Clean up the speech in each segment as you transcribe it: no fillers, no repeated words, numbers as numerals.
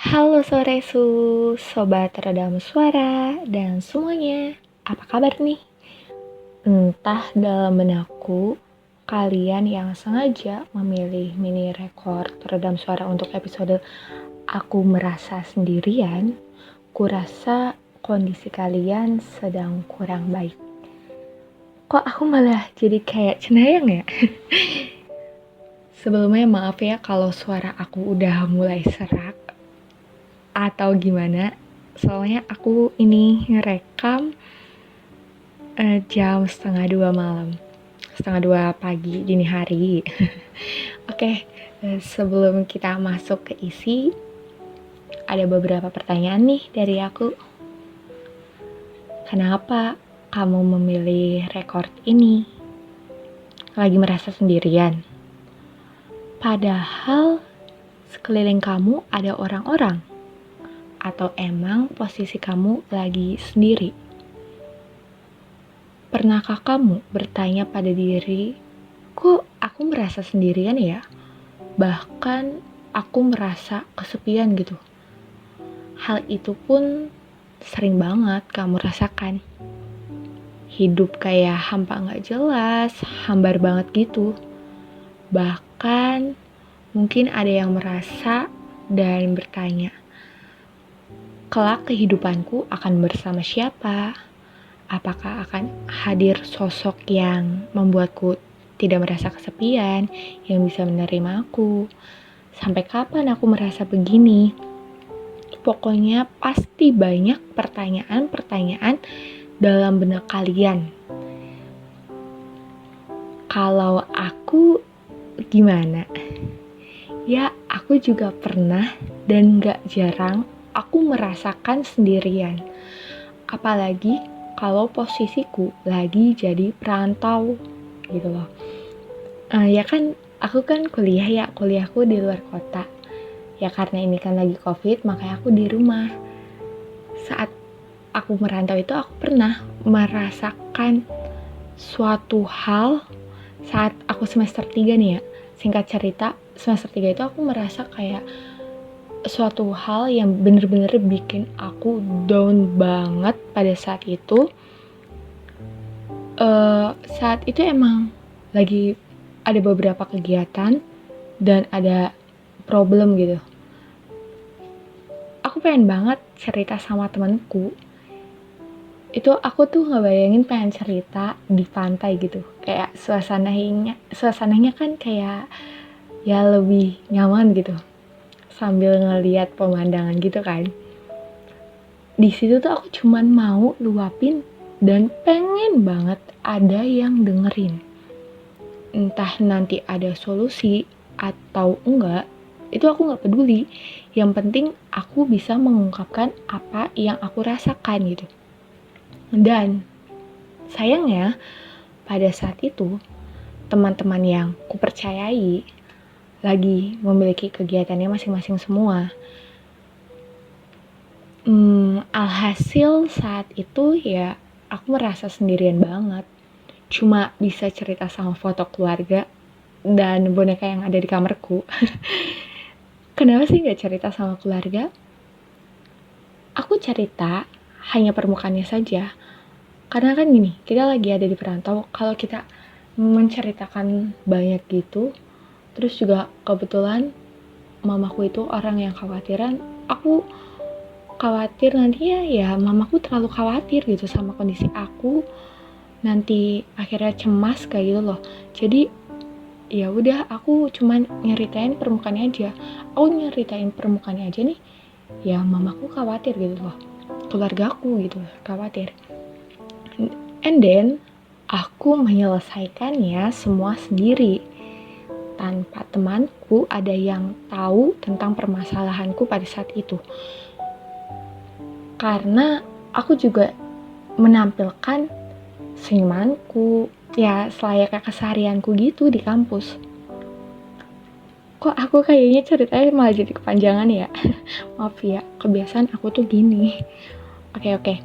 Halo sore sobat redam suara dan semuanya. Apa kabar nih? Entah dalam benakku, kalian yang sengaja memilih mini record redam suara untuk episode Aku Merasa Sendirian, kurasa kondisi kalian sedang kurang baik. Kok aku malah jadi kayak cenayang ya? Sebelumnya maaf ya kalau suara aku udah mulai serak atau gimana, soalnya aku ini ngerekam jam 1:30 malam, 1:30 pagi dini hari. Oke, sebelum kita masuk ke isi, ada beberapa pertanyaan nih dari aku. Kenapa kamu memilih record ini? Lagi merasa sendirian? Padahal sekeliling kamu ada orang-orang. Atau emang posisi kamu lagi sendiri? Pernahkah kamu bertanya pada diri, kok aku merasa sendirian ya? Bahkan aku merasa kesepian gitu. Hal itu pun sering banget kamu rasakan. Hidup kayak hampa gak jelas, hambar banget gitu. Bahkan mungkin ada yang merasa dan bertanya, kelak kehidupanku akan bersama siapa? Apakah akan hadir sosok yang membuatku tidak merasa kesepian, yang bisa menerima aku? Sampai kapan aku merasa begini? Pokoknya pasti banyak pertanyaan-pertanyaan dalam benak kalian. Kalau aku gimana? Ya, aku juga pernah dan gak jarang aku merasakan sendirian. Apalagi kalau posisiku lagi jadi perantau gitu loh. Ya kan aku kan kuliahku di luar kota. Ya karena ini kan lagi COVID, makanya aku di rumah. Saat aku merantau itu aku pernah merasakan suatu hal saat aku semester 3 nih ya. Singkat cerita, semester 3 itu aku merasa kayak suatu hal yang bener-bener bikin aku down banget pada saat itu. Saat itu emang lagi ada beberapa kegiatan dan ada problem gitu. Aku pengen banget cerita sama temanku. Itu aku tuh ngebayangin pengen cerita di pantai gitu. Kayak suasananya kan kayak ya lebih nyaman gitu. Sambil ngeliat pemandangan gitu kan. Di situ tuh aku cuman mau luapin dan pengen banget ada yang dengerin. Entah nanti ada solusi atau enggak, itu aku gak peduli. Yang penting aku bisa mengungkapkan apa yang aku rasakan gitu. Dan sayangnya pada saat itu teman-teman yang kupercayai lagi memiliki kegiatannya masing-masing semua. Alhasil saat itu ya aku merasa sendirian banget. Cuma bisa cerita sama foto keluarga dan boneka yang ada di kamarku. Kenapa sih gak cerita sama keluarga? Aku cerita hanya permukaannya saja. Karena kan gini, kita lagi ada di perantau. Kalau kita menceritakan banyak gitu, terus juga kebetulan mamaku itu orang yang khawatiran. Aku khawatir nantinya ya mamaku terlalu khawatir gitu sama kondisi aku, nanti akhirnya cemas kayak gitu loh. Jadi ya udah aku cuman nyeritain permukaannya aja. Aku nyeritain permukaannya aja nih, ya mamaku khawatir gitu loh, keluarga aku gitu khawatir. And then aku menyelesaikannya semua sendiri tanpa temanku ada yang tahu tentang permasalahanku pada saat itu. Karena aku juga menampilkan senyumanku, ya selayaknya keseharianku gitu di kampus. Kok aku kayaknya ceritanya malah jadi kepanjangan ya? Maaf ya, kebiasaan aku tuh gini. Oke,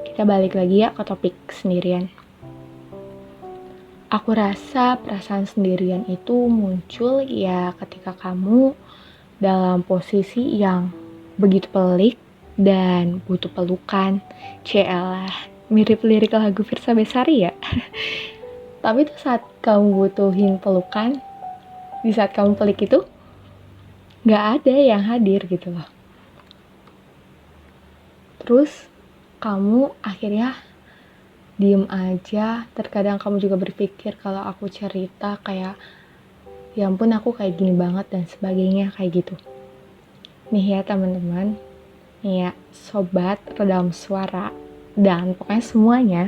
kita balik lagi ya ke topik sendirian. Aku rasa perasaan sendirian itu muncul ya ketika kamu dalam posisi yang begitu pelik dan butuh pelukan. Cielah, mirip lirik lagu Firsa Besari ya. Tapi tuh saat kamu butuhin pelukan, di saat kamu pelik itu, gak ada yang hadir gitu loh. Terus kamu akhirnya diem aja. Terkadang kamu juga berpikir kalau aku cerita kayak, ya ampun aku kayak gini banget dan sebagainya kayak gitu. Nih ya teman-teman, nih ya sobat redam suara dan pokoknya semuanya,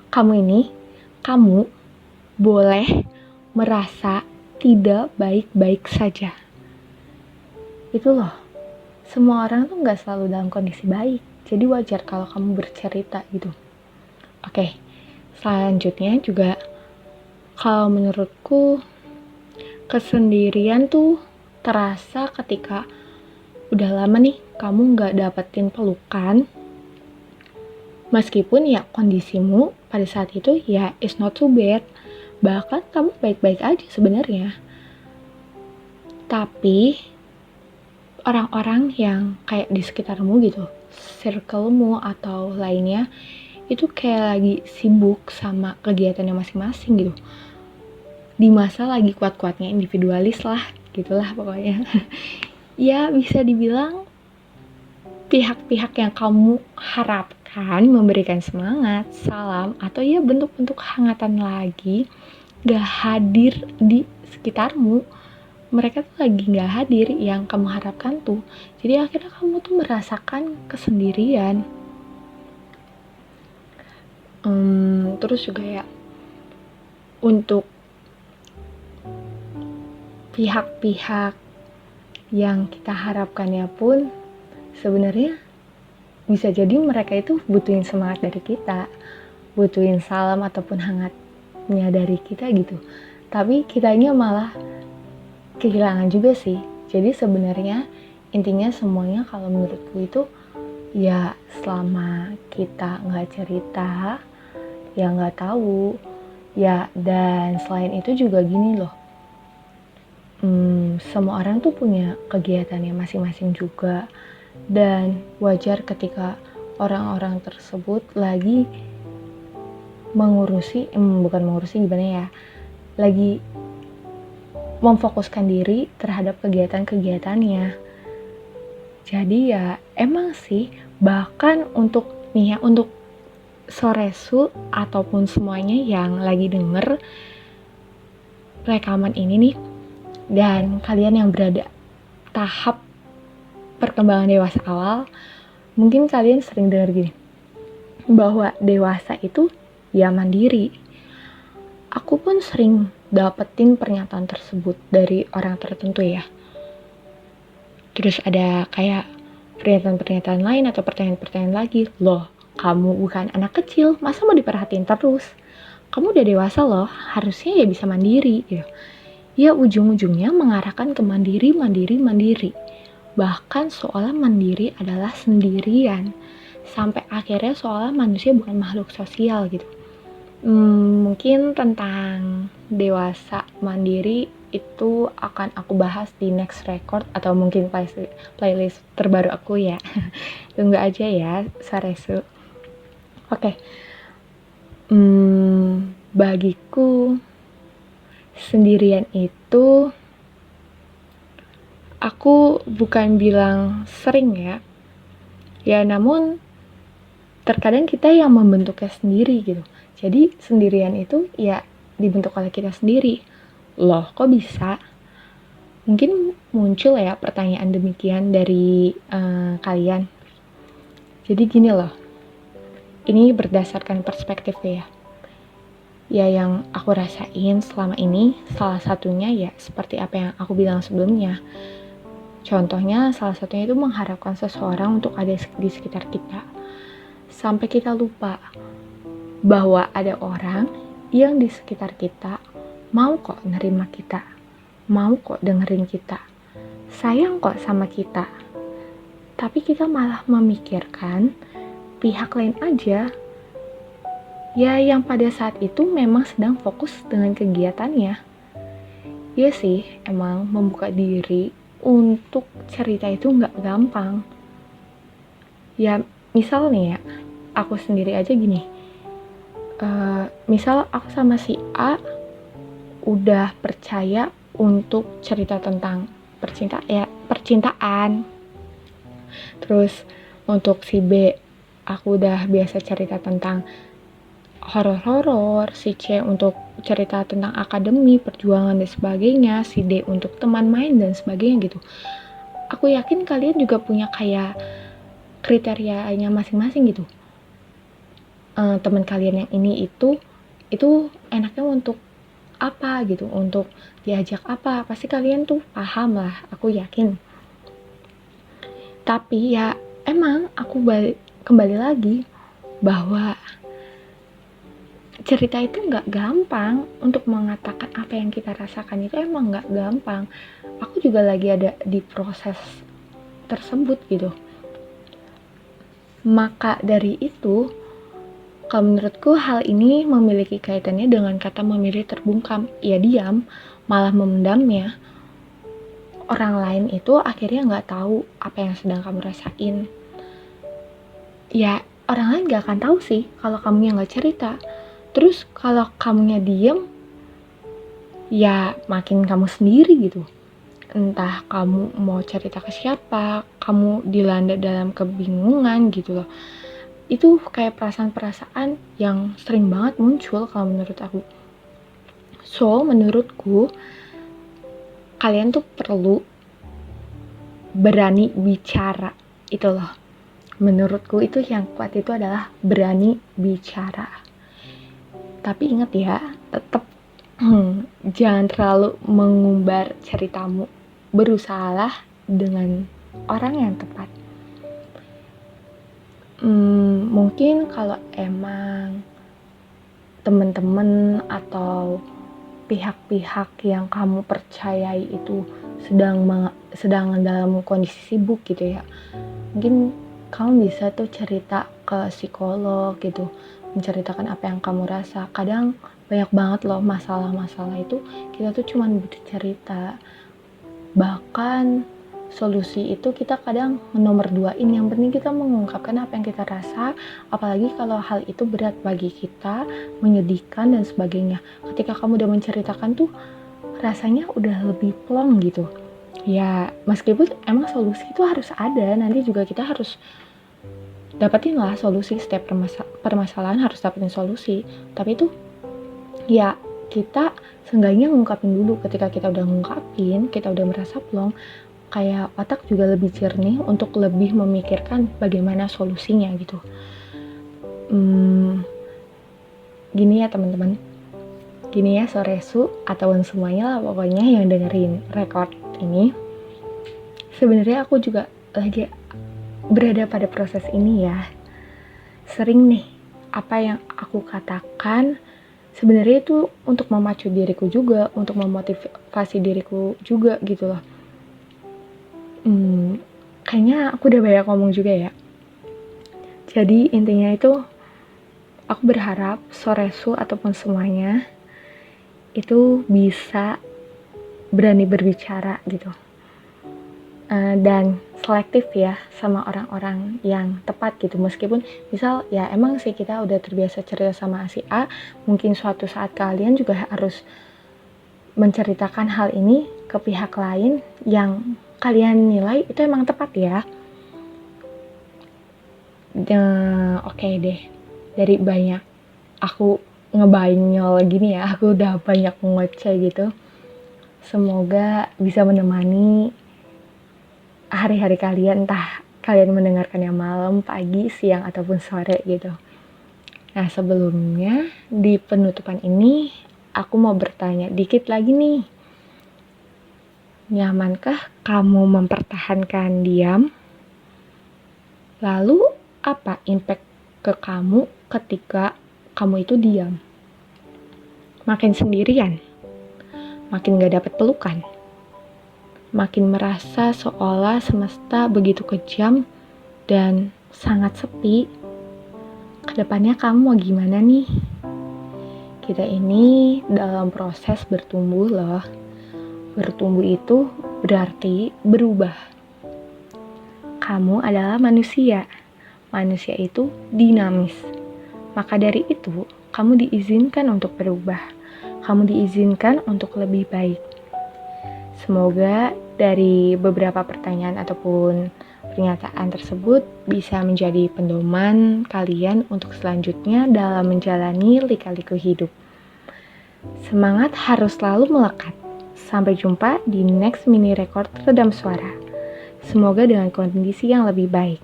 kamu boleh merasa tidak baik-baik saja. Itu loh, semua orang tuh gak selalu dalam kondisi baik, jadi wajar kalau kamu bercerita gitu. Oke, selanjutnya juga kalau menurutku kesendirian tuh terasa ketika udah lama nih kamu gak dapetin pelukan, meskipun ya kondisimu pada saat itu ya is not too bad, bahkan kamu baik-baik aja sebenarnya. Tapi orang-orang yang kayak di sekitarmu gitu, circlemu atau lainnya, itu kayak lagi sibuk sama kegiatannya masing-masing gitu. Di masa lagi kuat-kuatnya individualis lah, gitulah pokoknya. Ya bisa dibilang pihak-pihak yang kamu harapkan memberikan semangat, salam, atau ya bentuk-bentuk hangatan lagi gak hadir di sekitarmu. Mereka tuh lagi gak hadir yang kamu harapkan tuh. Jadi akhirnya kamu tuh merasakan kesendirian. Terus juga ya, untuk pihak-pihak yang kita harapkannya pun sebenarnya bisa jadi mereka itu butuhin semangat dari kita, butuhin salam ataupun hangatnya dari kita gitu. Tapi kitanya malah kehilangan juga sih. Jadi sebenarnya intinya semuanya kalau menurutku itu ya selama kita nggak cerita, ya nggak tahu. Ya dan selain itu juga gini loh, semua orang tuh punya kegiatannya masing-masing juga. Dan wajar ketika orang-orang tersebut lagi bukan mengurusi gimana ya, lagi memfokuskan diri terhadap kegiatan-kegiatannya. Jadi ya emang sih, bahkan untuk Soresu ataupun semuanya yang lagi denger rekaman ini nih, dan kalian yang berada tahap perkembangan dewasa awal, mungkin kalian sering dengar gini, bahwa dewasa itu ya mandiri. Aku pun sering dapetin pernyataan tersebut dari orang tertentu ya. Terus ada kayak pernyataan-pernyataan lain atau pertanyaan-pertanyaan lagi, loh kamu bukan anak kecil, masa mau diperhatiin terus? Kamu udah dewasa loh, harusnya ya bisa mandiri gitu. Ya ujung-ujungnya mengarahkan ke mandiri. Bahkan seolah mandiri adalah sendirian. Sampai akhirnya seolah manusia bukan makhluk sosial gitu. Mungkin tentang dewasa mandiri itu akan aku bahas di next record atau mungkin playlist terbaru aku ya. Tunggu aja ya, Saresu. Oke. Bagiku sendirian itu, aku bukan bilang sering ya namun terkadang kita yang membentuknya sendiri gitu. Jadi sendirian itu ya dibentuk oleh kita sendiri. Loh kok bisa? Mungkin muncul ya pertanyaan demikian dari kalian. Jadi gini loh, ini berdasarkan perspektif ya yang aku rasain selama ini. Salah satunya ya seperti apa yang aku bilang sebelumnya. Contohnya salah satunya itu mengharapkan seseorang untuk ada di sekitar kita, sampai kita lupa bahwa ada orang yang di sekitar kita mau kok nerima kita, mau kok dengerin kita, sayang kok sama kita. Tapi kita malah memikirkan pihak lain aja, ya yang pada saat itu memang sedang fokus dengan kegiatannya. Ya sih, emang membuka diri untuk cerita itu nggak gampang. Ya misal nih ya, aku sendiri aja gini, misal aku sama si A udah percaya untuk cerita tentang percintaan. Terus untuk si B, aku udah biasa cerita tentang horor-horor, si C untuk cerita tentang akademi, perjuangan dan sebagainya, si D untuk teman main dan sebagainya gitu. Aku yakin kalian juga punya kayak kriterianya masing-masing gitu. Teman kalian yang ini itu enaknya untuk apa gitu, untuk diajak apa, pasti kalian tuh paham lah, aku yakin. Tapi ya emang aku kembali lagi bahwa cerita itu nggak gampang. Untuk mengatakan apa yang kita rasakan itu emang nggak gampang. Aku juga lagi ada di proses tersebut gitu. Maka dari itu, kalau menurutku hal ini memiliki kaitannya dengan kata memilih terbungkam. Ya diam, malah memendamnya. Orang lain itu akhirnya nggak tahu apa yang sedang kamu rasain. Ya orang lain nggak akan tahu sih kalau kamu yang nggak cerita. Terus kalau kamunya diem, ya makin kamu sendiri gitu. Entah kamu mau cerita ke siapa, kamu dilanda dalam kebingungan gitu loh. Itu kayak perasaan-perasaan yang sering banget muncul kalau menurut aku. So, menurutku kalian tuh perlu berani bicara itu loh. Menurutku itu yang kuat itu adalah berani bicara. Tapi ingat ya, tetap jangan terlalu mengumbar ceritamu. Berusahalah dengan orang yang tepat. Mungkin kalau emang teman-teman atau pihak-pihak yang kamu percayai itu sedang dalam kondisi sibuk gitu ya, mungkin kamu bisa tuh cerita ke psikolog gitu, menceritakan apa yang kamu rasa. Kadang banyak banget loh masalah-masalah itu kita tuh cuma butuh cerita. Bahkan solusi itu kita kadang nomor duain, yang penting kita mengungkapkan apa yang kita rasa, apalagi kalau hal itu berat bagi kita, menyedihkan dan sebagainya. Ketika kamu udah menceritakan tuh rasanya udah lebih plong gitu. Ya meskipun emang solusi itu harus ada, nanti juga kita harus dapetin lah solusi. Setiap permasalahan harus dapetin solusi, tapi itu ya kita seenggaknya ngungkapin dulu. Ketika kita udah ngungkapin, kita udah merasa plong, kayak otak juga lebih jernih untuk lebih memikirkan bagaimana solusinya gitu. Gini ya teman-teman, gini ya Soresu atau semuanya lah pokoknya yang dengerin record ini. Sebenarnya aku juga lagi berada pada proses ini ya. Sering nih apa yang aku katakan sebenarnya itu untuk memacu diriku juga, untuk memotivasi diriku juga gitu loh. Kayaknya aku udah banyak ngomong juga ya. Jadi intinya itu aku berharap Soresu ataupun semuanya itu bisa berani berbicara gitu. Dan selektif ya sama orang-orang yang tepat gitu. Meskipun misal ya emang sih kita udah terbiasa cerita sama si A, mungkin suatu saat kalian juga harus menceritakan hal ini ke pihak lain yang kalian nilai itu emang tepat ya. Oke deh, dari banyak aku ngebanyol gini ya, aku udah banyak ngoceh gitu. Semoga bisa menemani hari-hari kalian, entah kalian mendengarkannya malam, pagi, siang, ataupun sore gitu. Nah sebelumnya di penutupan ini aku mau bertanya dikit lagi nih. Nyamankah kamu mempertahankan diam? Lalu apa impact ke kamu ketika kamu itu diam? Makin sendirian? Makin gak dapet pelukan? Makin merasa seolah semesta begitu kejam dan sangat sepi? Kedepannya kamu mau gimana nih? Kita ini dalam proses bertumbuh loh. Bertumbuh itu berarti berubah. Kamu adalah manusia. Manusia itu dinamis. Maka dari itu, kamu diizinkan untuk berubah. Kamu diizinkan untuk lebih baik. Semoga dari beberapa pertanyaan ataupun pernyataan tersebut bisa menjadi pedoman kalian untuk selanjutnya dalam menjalani lika-liku hidup. Semangat harus selalu melekat. Sampai jumpa di next mini record redam suara. Semoga dengan kondisi yang lebih baik.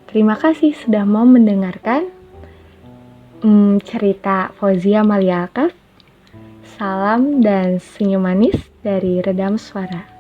Terima kasih sudah mau mendengarkan cerita Fauzia Malia Alkaf. Salam dan senyum manis dari Redam Suara.